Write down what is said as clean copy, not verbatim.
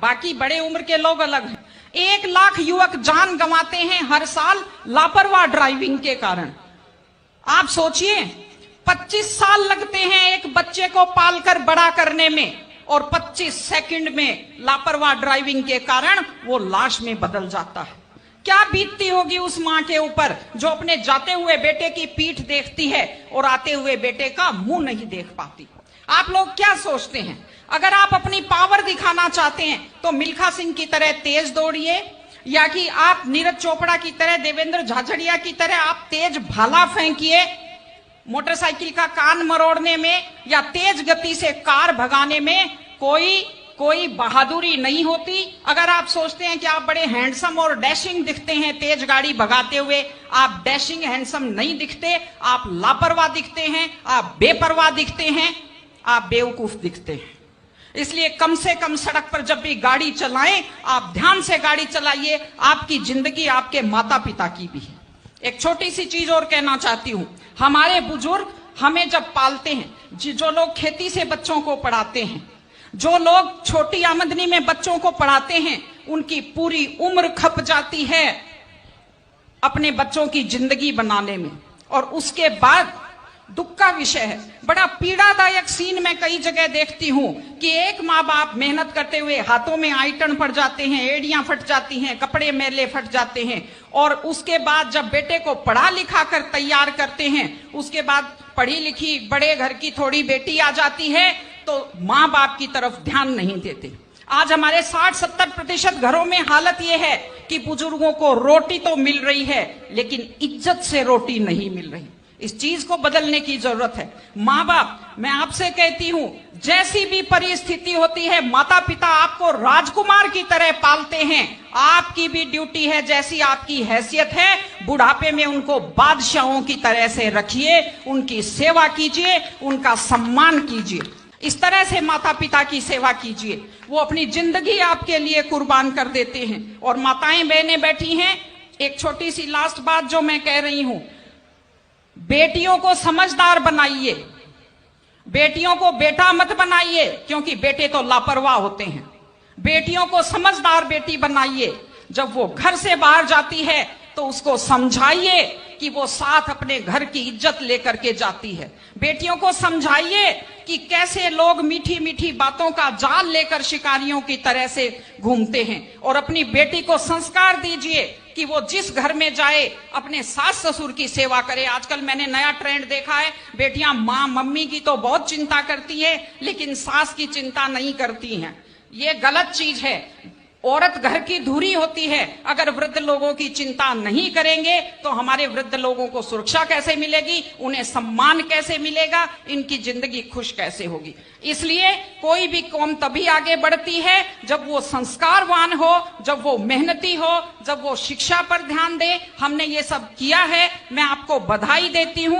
बाकी बड़े उम्र के लोग अलग हैं। 1 लाख युवक जान गंवाते हैं हर साल लापरवाह ड्राइविंग के कारण। आप सोचिए, 25 साल लगते हैं एक बच्चे को पालकर बड़ा करने में, और 25 सेकंड में लापरवाह ड्राइविंग के कारण वो लाश में बदल जाता है। क्या बीतती होगी उस मां के ऊपर जो अपने जाते हुए बेटे की पीठ देखती है और आते हुए बेटे का मुंह नहीं देख पाती। आप लोग क्या सोचते हैं, अगर आप अपनी पावर दिखाना चाहते हैं तो मिल्खा सिंह की तरह तेज दौड़िए, या कि आप नीरज चोपड़ा की तरह, देवेंद्र झाझड़िया की तरह आप तेज भाला फेंकिए मोटरसाइकिल का कान मरोड़ने में, या तेज गति से कार भगाने में कोई बहादुरी नहीं होती। अगर आप सोचते हैं कि आप बड़े हैंडसम और डैशिंग दिखते हैं तेज गाड़ी भगाते हुए, आप डैशिंग हैंडसम नहीं दिखते, आप लापरवाह दिखते हैं, आप बेपरवाह दिखते हैं, आप बेवकूफ दिखते हैं। इसलिए कम से कम सड़क पर जब भी गाड़ी चलाएं, आप ध्यान से गाड़ी चलाइए। आपकी जिंदगी आपके माता पिता की भी है। एक छोटी सी चीज और कहना चाहती हूं, हमारे बुजुर्ग हमें जब पालते हैं, जो लोग खेती से बच्चों को पढ़ाते हैं, जो लोग छोटी आमदनी में बच्चों को पढ़ाते हैं, उनकी पूरी उम्र खप जाती है अपने बच्चों की जिंदगी बनाने में, और उसके बाद दुख का विषय है, बड़ा पीड़ादायक सीन मैं कई जगह देखती हूं कि एक माँ बाप मेहनत करते हुए हाथों में आइटन पड़ जाते हैं, एड़ियां फट जाती हैं, कपड़े मैले फट जाते हैं, और उसके बाद जब बेटे को पढ़ा लिखा कर तैयार करते हैं, उसके बाद पढ़ी लिखी बड़े घर की थोड़ी बेटी आ जाती है तो माँ बाप की तरफ ध्यान नहीं देते। आज हमारे 60-70% घरों में हालत यह है कि बुजुर्गों को रोटी तो मिल रही है लेकिन इज्जत से रोटी नहीं मिल रही। इस चीज को बदलने की जरूरत है। माँ बाप, मैं आपसे कहती हूं, जैसी भी परिस्थिति होती है, माता पिता आपको राजकुमार की तरह पालते हैं। आपकी भी ड्यूटी है, जैसी आपकी हैसियत है, बुढ़ापे में उनको बादशाहों की तरह से रखिए, उनकी सेवा कीजिए, उनका सम्मान कीजिए। इस तरह से माता पिता की सेवा कीजिए। वो अपनी जिंदगी आपके लिए कुर्बान कर देते हैं। और माताएं बहनें बैठी हैं, एक छोटी सी लास्ट बात जो मैं कह रही हूं, बेटियों को समझदार बनाइए, बेटियों को बेटा मत बनाइए, क्योंकि बेटे तो लापरवाह होते हैं। बेटियों को समझदार बेटी बनाइए। जब वो घर से बाहर जाती है तो उसको समझाइए कि वो साथ अपने घर की इज्जत लेकर के जाती है। बेटियों को समझाइए कि कैसे लोग मीठी मीठी बातों का जाल लेकर शिकारियों की तरह से घूमते हैं, और अपनी बेटी को संस्कार दीजिए कि वो जिस घर में जाए अपने सास ससुर की सेवा करे। आजकल मैंने नया ट्रेंड देखा है, बेटियां माँ मम्मी की तो बहुत चिंता करती है लेकिन सास की चिंता नहीं करती हैं। ये गलत चीज है। औरत घर की धुरी होती है। अगर वृद्ध लोगों की चिंता नहीं करेंगे तो हमारे वृद्ध लोगों को सुरक्षा कैसे मिलेगी, उन्हें सम्मान कैसे मिलेगा, इनकी जिंदगी खुश कैसे होगी। इसलिए कोई भी कौम तभी आगे बढ़ती है जब वो संस्कारवान हो, जब वो मेहनती हो, जब वो शिक्षा पर ध्यान दे। हमने ये सब किया है, मैं आपको बधाई देती हूं।